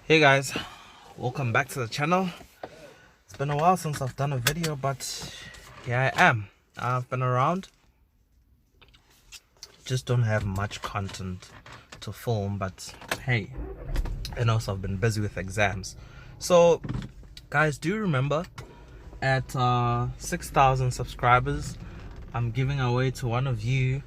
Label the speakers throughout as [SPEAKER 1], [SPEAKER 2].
[SPEAKER 1] Hey guys, welcome back to the channel. It's been a while since I've done a video, but here I am. I've been around, just don't have much content to film, but hey, and also I've been busy with exams. So guys, do remember at 6,000 subscribers, I'm giving away to one of you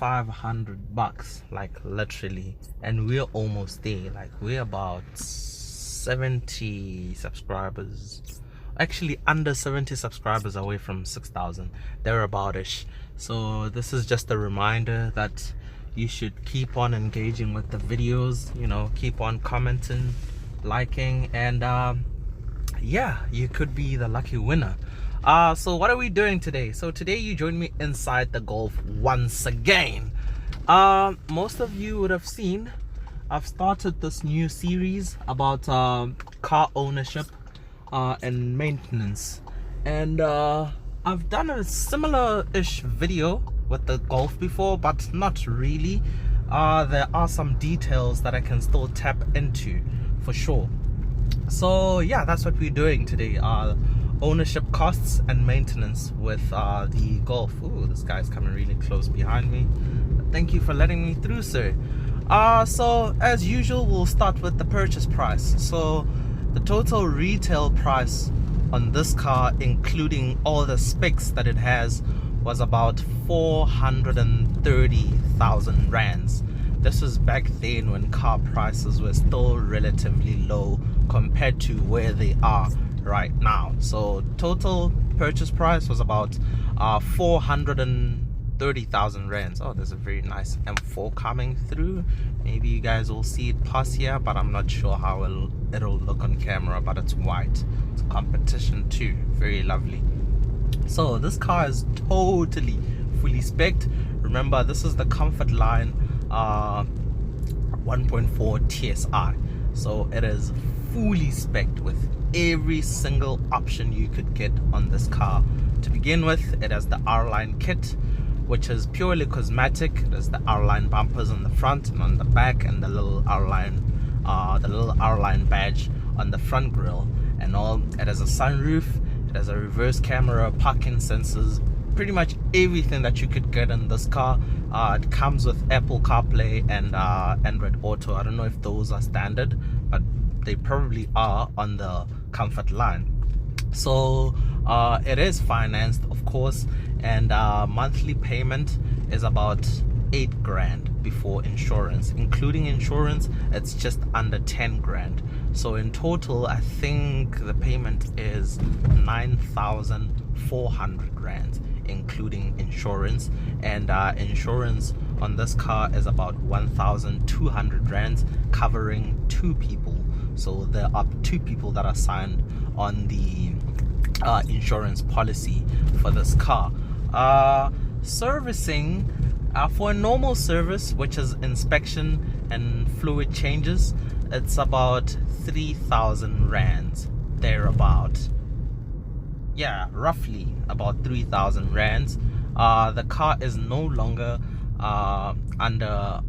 [SPEAKER 1] $500, like literally, and we're almost there. Like we're about 70 subscribers, actually under 70 subscribers away from 6,000, thereabout-ish. So this is just a reminder that you should keep on engaging with the videos, you know, keep on commenting, liking, and yeah, you could be the lucky winner. So what are we doing today? So today you join me inside the Golf once again. Most of you would have seen I've started this new series about car ownership and maintenance, and I've done a similar-ish video with the Golf before, but not really. There are some details that I can still tap into for sure. So yeah, that's what we're doing today. Ownership costs and maintenance with the Golf. Ooh, this guy's coming really close behind me. Thank you for letting me through, sir. So as usual, we'll start with the purchase price. So the total retail price on this car, including all the specs that it has, was about 430,000 rands. This was back then when car prices were still relatively low compared to where they are right now. So total purchase price was about 430,000 rands. Oh, there's a very nice M4 coming through. Maybe you guys will see it pass here, but I'm not sure how it'll look on camera. But it's white, it's competition too, very lovely. So this car is totally fully spec'd. Remember, this is the Comfort Line 1.4 TSI, so it is fully spec'd with every single option you could get on this car. To begin with, it has the R-Line kit, which is purely cosmetic. It has the R-Line bumpers on the front and on the back, and the little R-Line badge on the front grille and all. It has a sunroof, it has a reverse camera, parking sensors, pretty much everything that you could get in this car. It comes with Apple CarPlay and Android Auto. I don't know if those are standard, but they probably are on the Comfort Line. So it is financed, of course, and monthly payment is about 8 grand before insurance. Including insurance, it's just under 10 grand. So in total, I think the payment is 9,400 rands, including insurance. And insurance on this car is about 1,200 rands, covering 2 people. So there are 2 people that are signed on the insurance policy for this car. Servicing, for a normal service, which is inspection and fluid changes, it's about 3,000 rands, thereabout. Yeah, roughly about 3,000 rands. The car is no longer under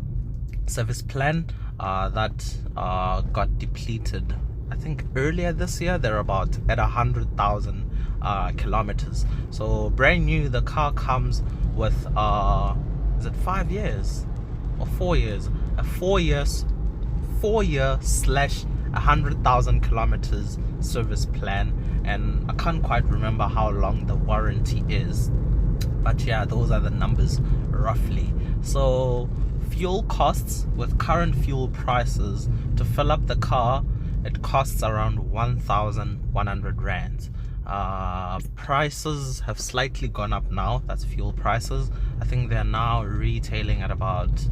[SPEAKER 1] service plan. That got depleted, I think earlier this year. They're about at 100,000 kilometers. So brand new, the car comes with is it 5 years or 4 years? A 4 year slash 100,000 kilometers service plan, and I can't quite remember how long the warranty is, but yeah, those are the numbers roughly. So fuel costs, with current fuel prices, to fill up the car, it costs around 1,100 rands. Prices have slightly gone up now. That's fuel prices. I think they're now retailing at about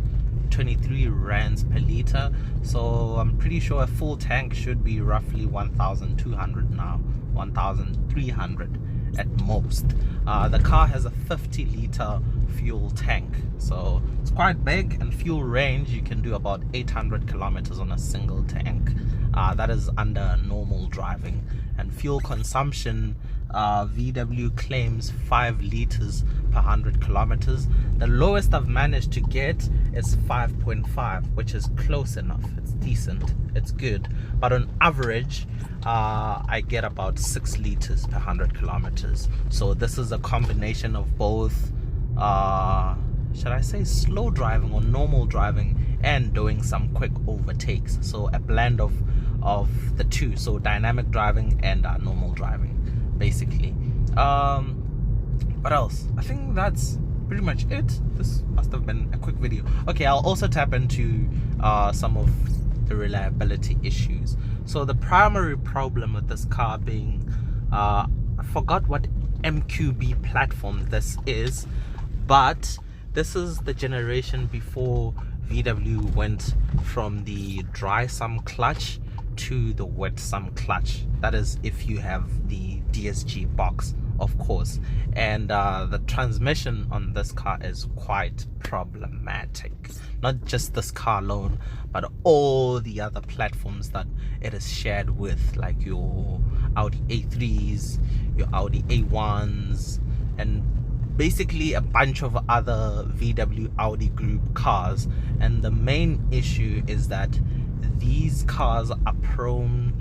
[SPEAKER 1] 23 rands per liter. So I'm pretty sure a full tank should be roughly 1,200 now, 1,300 at most. The car has a 50-liter fuel tank, so it's quite big, and fuel range, you can do about 800 kilometers on a single tank. That is under normal driving. And fuel consumption, VW claims 5 liters per 100 kilometers. The lowest I've managed to get is 5.5, which is close enough. It's decent, it's good, but on average I get about 6 liters per 100 kilometers. So this is a combination of both should I say slow driving or normal driving and doing some quick overtakes. So a blend of the two, so dynamic driving and normal driving basically. What else? I think that's pretty much it. This must have been a quick video. Okay, I'll also tap into some of the reliability issues. So the primary problem with this car being I forgot what MQB platform this is, but this is the generation before VW went from the dry sum clutch to the wet sum clutch. That is if you have the DSG box, of course. And the transmission on this car is quite problematic. Not just this car alone, but all the other platforms that it is shared with, like your Audi A3s, your Audi A1s, and basically a bunch of other VW Audi group cars. And the main issue is that these cars are prone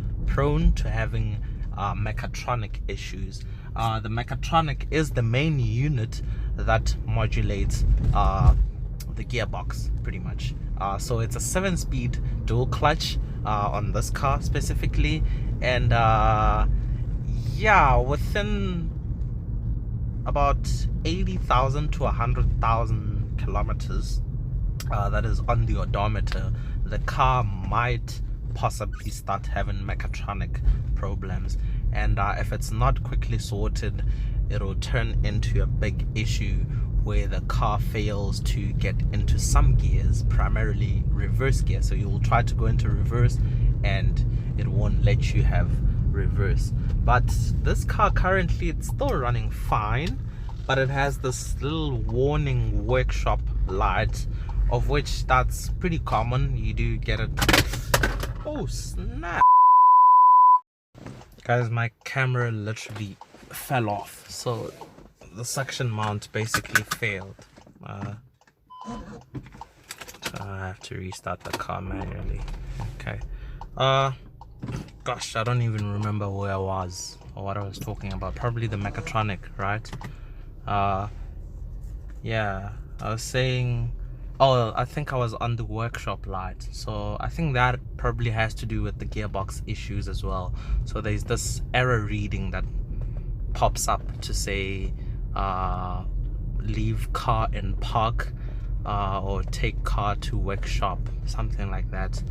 [SPEAKER 1] to having mechatronic issues. The mechatronic is the main unit that modulates the gearbox pretty much. So it's a 7-speed dual clutch on this car specifically, and yeah, within about 80,000 to 100,000 kilometers that is on the odometer, the car might possibly start having mechatronic problems. And if it's not quickly sorted, it'll turn into a big issue where the car fails to get into some gears, primarily reverse gear. So you'll try to go into reverse and it won't let you have reverse. But this car currently, it's still running fine, but it has this little warning workshop light, of which that's pretty common. You do get it. Oh snap, guys, my camera literally fell off, so the suction mount basically failed. I have to restart the car manually. Okay. Gosh, I don't even remember where I was or what I was talking about. Probably the mechatronic, right? Yeah, I was saying, oh, I think I was on the workshop light. So I think that probably has to do with the gearbox issues as well. So there's this error reading that pops up to say leave car in park or take car to workshop, something like that.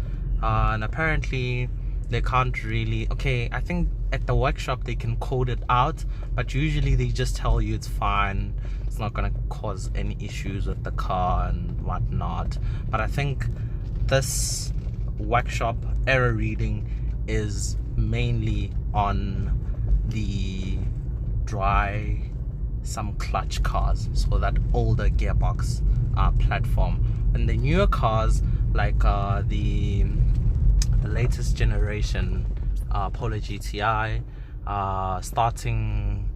[SPEAKER 1] And apparently they can't really, okay, I think at the workshop they can code it out, but usually they just tell you it's fine, it's not gonna cause any issues with the car and whatnot. But I think this workshop error reading is mainly on the dry some clutch cars, so that older gearbox platform. And the newer cars, like the latest generation Polo GTI, starting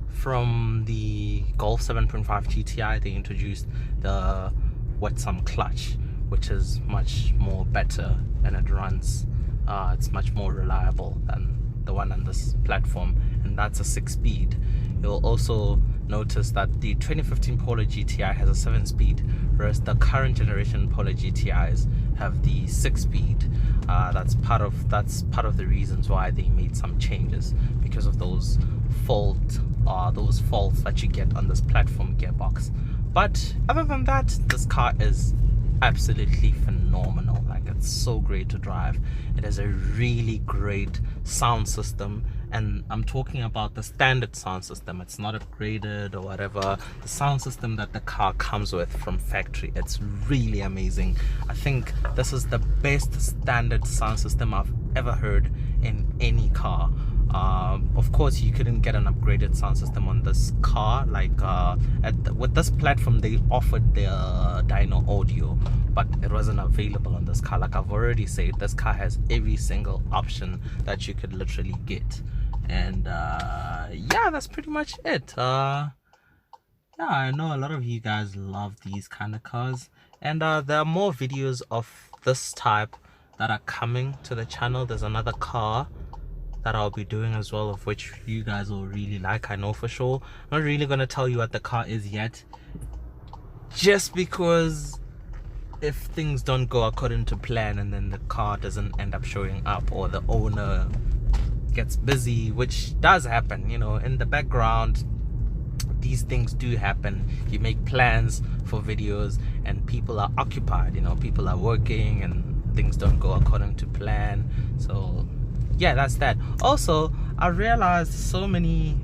[SPEAKER 1] from the Golf 7.5 GTI, they introduced the wet sum clutch, which is much more better, and it runs, it's much more reliable than the one on this platform, and that's a 6-speed. You'll also notice that the 2015 Polo GTI has a 7-speed, whereas the current generation Polo GTIs have the 6-speed. That's part of the reasons why they made some changes, because of those faults that you get on this platform gearbox. But other than that, this car is absolutely phenomenal. Like, it's so great to drive. It has a really great sound system, and I'm talking about the standard sound system. It's not upgraded or whatever. The sound system that the car comes with from factory, it's really amazing. I think this is the best standard sound system I've ever heard in any car. Of course, you couldn't get an upgraded sound system on this car. Like with this platform, they offered the dyno audio, but it wasn't available on this car. Like I've already said, this car has every single option that you could literally get. And yeah, that's pretty much it. Yeah, I know a lot of you guys love these kind of cars, and there are more videos of this type that are coming to the channel. There's another car that I'll be doing as well, of which you guys will really like, I know for sure. I'm not really gonna tell you what the car is yet, just because if things don't go according to plan and then the car doesn't end up showing up, or the owner gets busy, which does happen, you know, in the background. These things do happen. You make plans for videos and people are occupied, you know, people are working and things don't go according to plan. So yeah, that's that. Also, I realized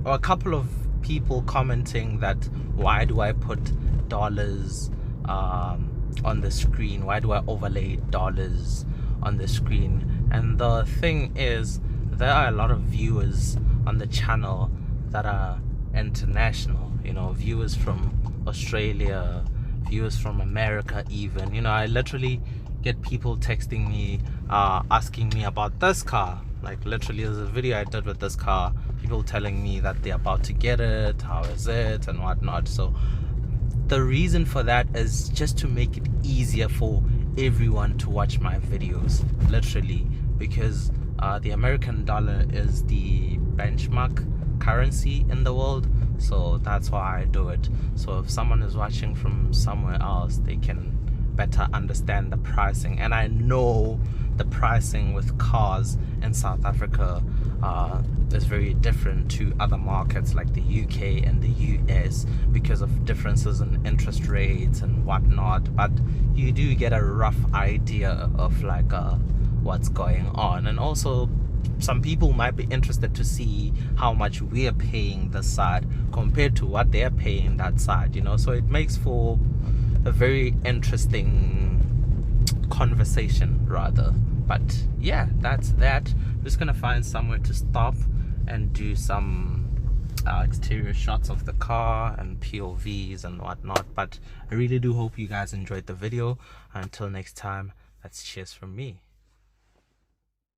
[SPEAKER 1] a couple of people commenting that why do I put dollars on the screen, why do I overlay dollars on the screen? And the thing is, there are a lot of viewers on the channel that are international, you know, viewers from Australia, viewers from America even. You know, I literally get people texting me asking me about this car. Like literally, there's a video I did with this car, people telling me that they're about to get it, how is it and whatnot. So the reason for that is just to make it easier for everyone to watch my videos, literally, because the American dollar is the benchmark currency in the world. So that's why I do it. So if someone is watching from somewhere else, they can better understand the pricing. And I know the pricing with cars in South Africa is very different to other markets like the UK and the US because of differences in interest rates and whatnot. But you do get a rough idea of like what's going on. And also, some people might be interested to see how much we're paying this side compared to what they're paying that side, you know. So it makes for a very interesting conversation rather. But yeah, that's that. I'm just gonna find somewhere to stop and do some exterior shots of the car and POVs and whatnot. But I really do hope you guys enjoyed the video. Until next time, that's cheers from me.